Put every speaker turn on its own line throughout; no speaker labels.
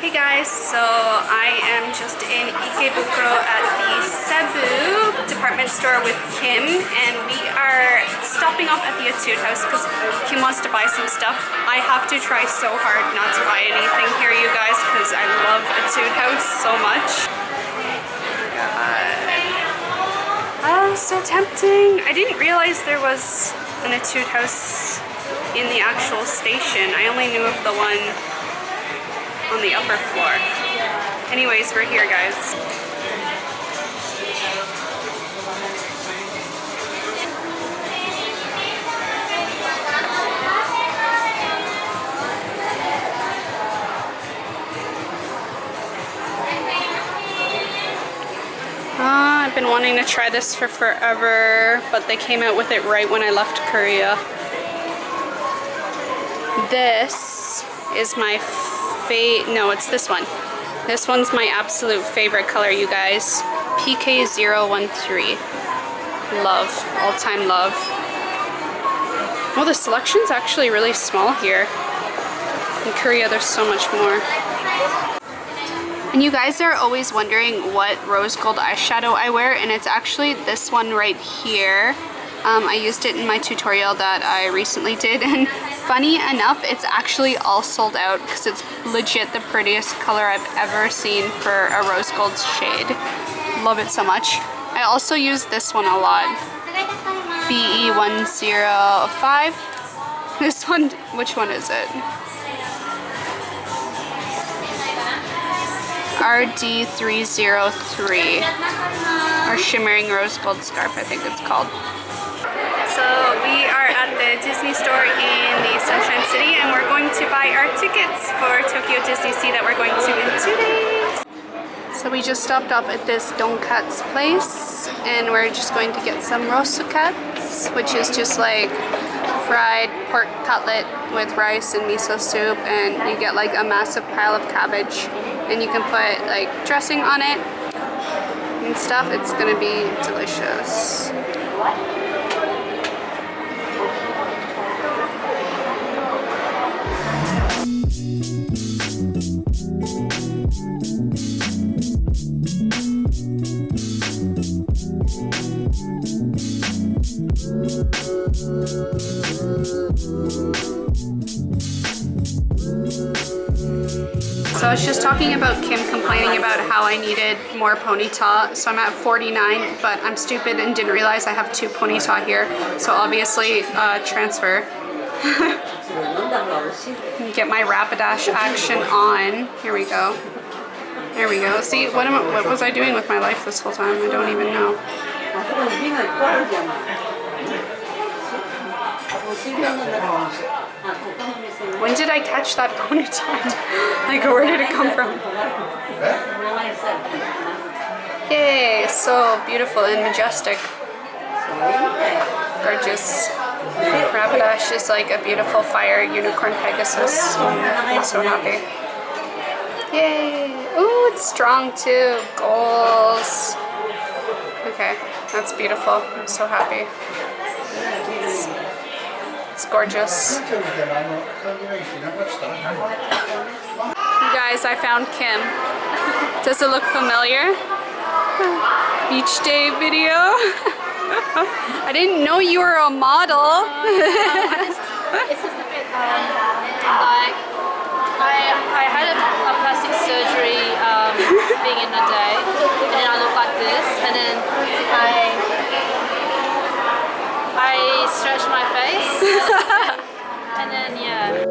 Hey guys, so I am just in Ikebukuro at the Cebu department store with Kim, and we are stopping off at the Etude House because Kim wants to buy some stuff. I have to try so hard not to buy anything here, you guys, because I love Etude House so much. Oh, so tempting. I didn't realize there was an Etude House in the actual station. I only knew of the one on the upper floor. Anyways, we're here, guys. I've been wanting to try this for forever, but they came out with it right when I left Korea. This is my no, it's this one. This one's my absolute favorite color, you guys. PK013. Love. All-time love. Well, the selection's actually really small here. In Korea, there's so much more. And you guys are always wondering what rose gold eyeshadow I wear, and it's actually this one right here. I used it in my tutorial that I recently did, and funny enough, it's actually all sold out because it's legit the prettiest color I've ever seen for a rose gold shade. Love it so much. I also use this one a lot. BE105. This one, which one is it? RD303. Or Shimmering Rose Gold Scarf, I think it's called. So we are at the Disney store in the Sunshine City, and we're going to buy our tickets for Tokyo Disney Sea that we're going to in 2 days. So we just stopped off at this Donkatsu place, and we're just going to get some rosukatsu, which is just like fried pork cutlet with rice and miso soup, and you get like a massive pile of cabbage, and you can put like dressing on it and stuff. It's gonna be delicious. So I was just talking about Kim complaining about how I needed more ponyta. So I'm at 49, but I'm stupid and didn't realize I have 2 ponyta here. So obviously transfer. Get my Rapidash action on. Here we go. There we go. See, what was I doing with my life this whole time? I don't even know. When did I catch that ponyta? Like, where did it come from? Yay, so beautiful and majestic. Gorgeous. Rapidash is like a beautiful fire unicorn Pegasus. I'm so happy. Yay! Ooh, it's strong too. Goals. Okay, that's beautiful. I'm so happy. It's gorgeous. You guys, I found Kim. Does it look familiar? Beach day video. I didn't know you were a model.
It's just a bit like I had a plastic surgery being in the day, and then I look like this, and then I stretch my face, and then yeah.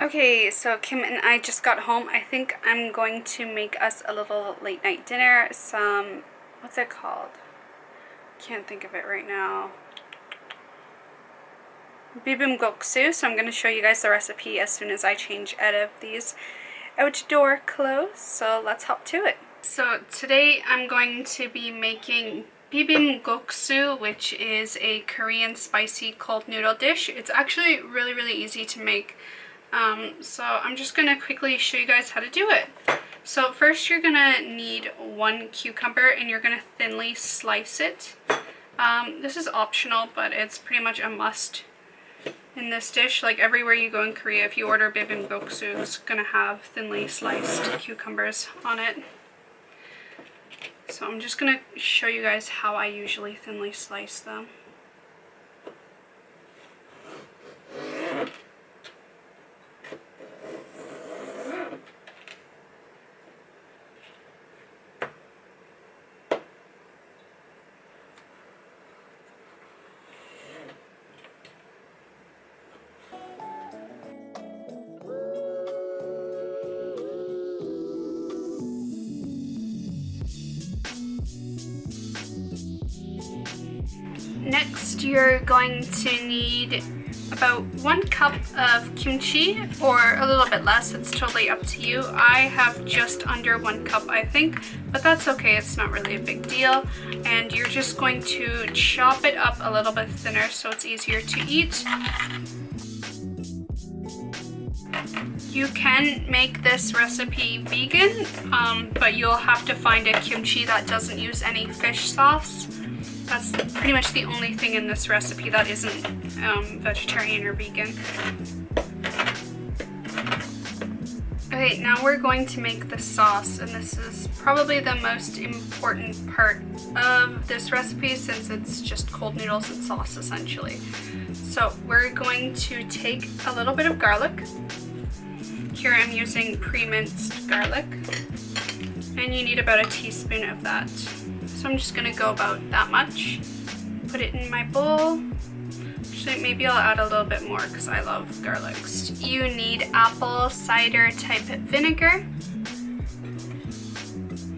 Okay, so Kim and I just got home. I think I'm going to make us a little late night dinner. Some, what's it called? Can't think of it right now. Bibim Guksu. So I'm going to show you guys the recipe as soon as I change out of these outdoor clothes. So let's hop to it. So today I'm going to be making Bibim Guksu, which is a Korean spicy cold noodle dish. It's actually really easy to make. So I'm just going to quickly show you guys how to do it. So first you're going to need 1 cucumber and you're going to thinly slice it. This is optional, but it's pretty much a must in this dish. Like everywhere you go in Korea, if you order Bibim Guksu, it's going to have thinly sliced cucumbers on it. So I'm just going to show you guys how I usually thinly slice them. Next, you're going to need about 1 cup of kimchi, or a little bit less, it's totally up to you. I have just under 1 cup, I think, but that's okay, it's not really a big deal. And you're just going to chop it up a little bit thinner so it's easier to eat. You can make this recipe vegan, but you'll have to find a kimchi that doesn't use any fish sauce. That's pretty much the only thing in this recipe that isn't vegetarian or vegan. Okay, now we're going to make the sauce, and this is probably the most important part of this recipe since it's just cold noodles and sauce essentially. So we're going to take a little bit of garlic. Here I'm using pre-minced garlic, and you need about a teaspoon of that. So I'm just going to go about that much. Put it in my bowl. Actually, maybe I'll add a little bit more because I love garlic. You need apple cider type vinegar.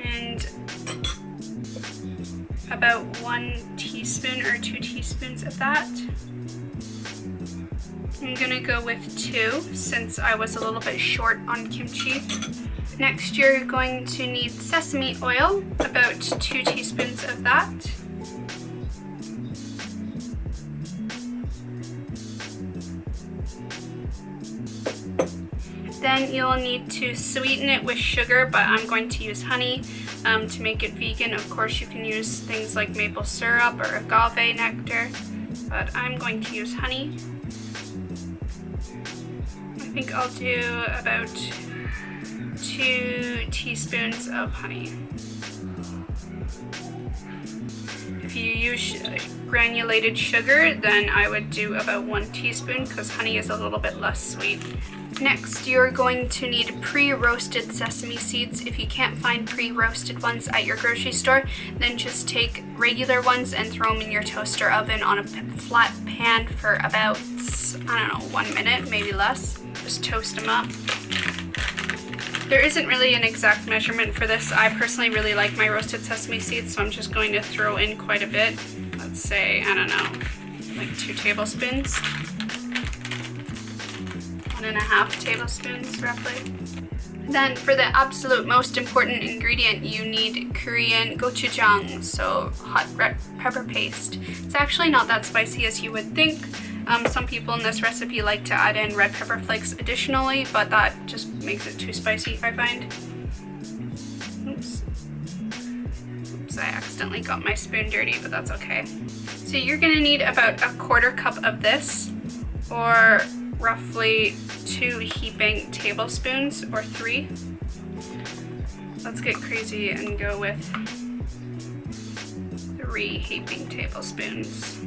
And about 1 teaspoon or 2 teaspoons of that. I'm going to go with 2 since I was a little bit short on kimchi. Next, you're going to need sesame oil, about 2 teaspoons of that. Then you'll need to sweeten it with sugar, but I'm going to use honey to make it vegan. Of course, you can use things like maple syrup or agave nectar, but I'm going to use honey. I think I'll do about 2 teaspoons of honey. If you use granulated sugar, then I would do about 1 teaspoon because honey is a little bit less sweet. Next, you're going to need pre-roasted sesame seeds. If you can't find pre-roasted ones at your grocery store, then just take regular ones and throw them in your toaster oven on a flat pan for about, I don't know, 1 minute, maybe less. Just toast them up. There isn't really an exact measurement for this. I personally really like my roasted sesame seeds, so I'm just going to throw in quite a bit. Let's say, I don't know, like 2 tablespoons. 1.5 tablespoons roughly. Then for the absolute most important ingredient, you need Korean gochujang, so hot red pepper paste. It's actually not that spicy as you would think. Some people in this recipe like to add in red pepper flakes additionally, but that just makes it too spicy, I find. Oops, I accidentally got my spoon dirty, but that's okay. So you're gonna need about 1/4 cup of this, or roughly 2 heaping tablespoons, or 3. Let's get crazy and go with 3 heaping tablespoons.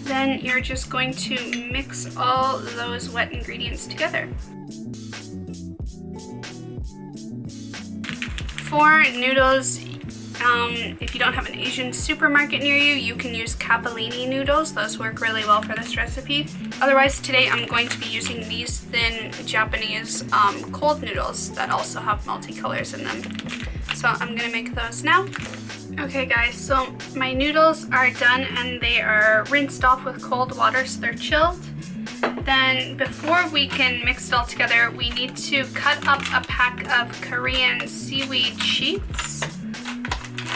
Then you're just going to mix all those wet ingredients together. For noodles, If you don't have an Asian supermarket near you, you can use capellini noodles. Those work really well for this recipe. Otherwise, today I'm going to be using these thin Japanese cold noodles that also have multicolors in them. So I'm gonna make those now. Okay guys, so my noodles are done and they are rinsed off with cold water so they're chilled. Then before we can mix it all together, we need to cut up a pack of Korean seaweed sheets.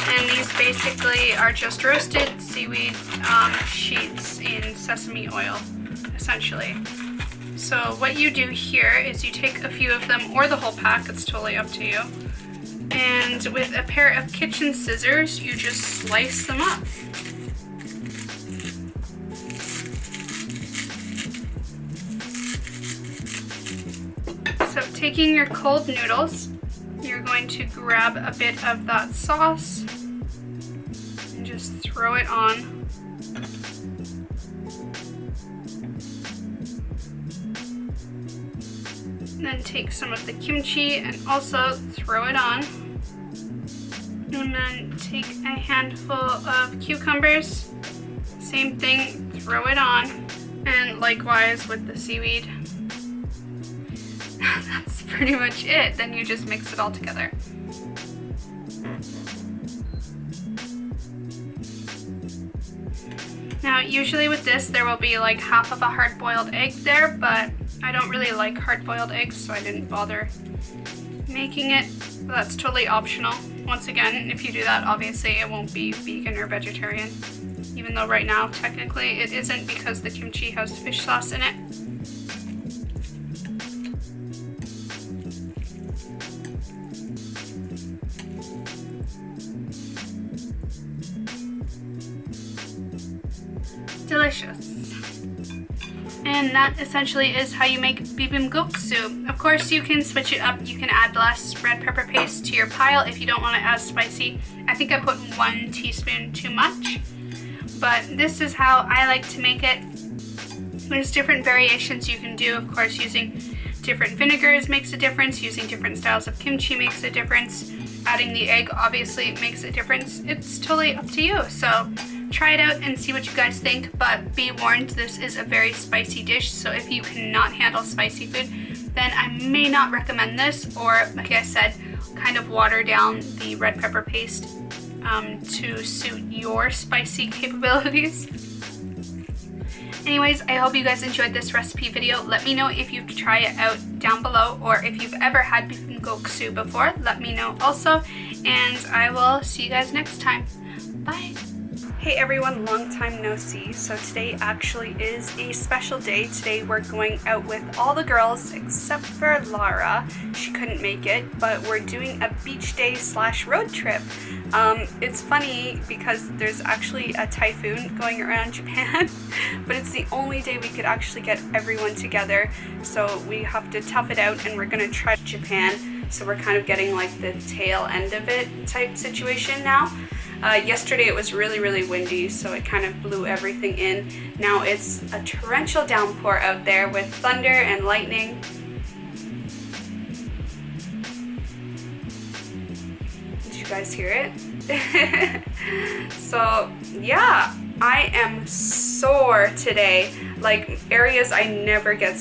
And these basically are just roasted seaweed sheets in sesame oil, essentially. So what you do here is you take a few of them, or the whole pack, it's totally up to you. And with a pair of kitchen scissors, you just slice them up. So taking your cold noodles, you're going to grab a bit of that sauce and just throw it on. And then take some of the kimchi and also throw it on. And then take a handful of cucumbers, same thing, throw it on. And likewise with the seaweed. That's pretty much it. Then you just mix it all together. Now, usually with this, there will be like half of a hard-boiled egg there, but I don't really like hard-boiled eggs, so I didn't bother making it. That's totally optional. Once again, if you do that, obviously it won't be vegan or vegetarian, even though right now, technically, it isn't because the kimchi has fish sauce in it. Delicious. And that essentially is how you make Bibim Guksu. Of course, you can switch it up. You can add less red pepper paste to your pile if you don't want it as spicy. I think I put 1 teaspoon too much, but this is how I like to make it. There's different variations you can do. Of course, using different vinegars makes a difference. Using different styles of kimchi makes a difference. Adding the egg obviously makes a difference. It's totally up to you. So try it out and see what you guys think, but be warned, this is a very spicy dish, so if you cannot handle spicy food, then I may not recommend this, or like I said, kind of water down the red pepper paste to suit your spicy capabilities. Anyways, I hope you guys enjoyed this recipe video. Let me know if you try it out down below, or if you've ever had Bibim Guksu before, let me know also, and I will see you guys next time. Bye! Hey everyone, long time no see. So today actually is a special day. Today we're going out with all the girls except for Lara. She couldn't make it, but we're doing a beach day / road trip. It's funny because there's actually a typhoon going around Japan, but it's the only day we could actually get everyone together. So we have to tough it out and we're gonna try Japan. So we're kind of getting like the tail end of it type situation now. Yesterday it was really windy, so it kind of blew everything in. Now it's a torrential downpour out there with thunder and lightning. Did you guys hear it? So yeah, I am sore today. Like areas I never get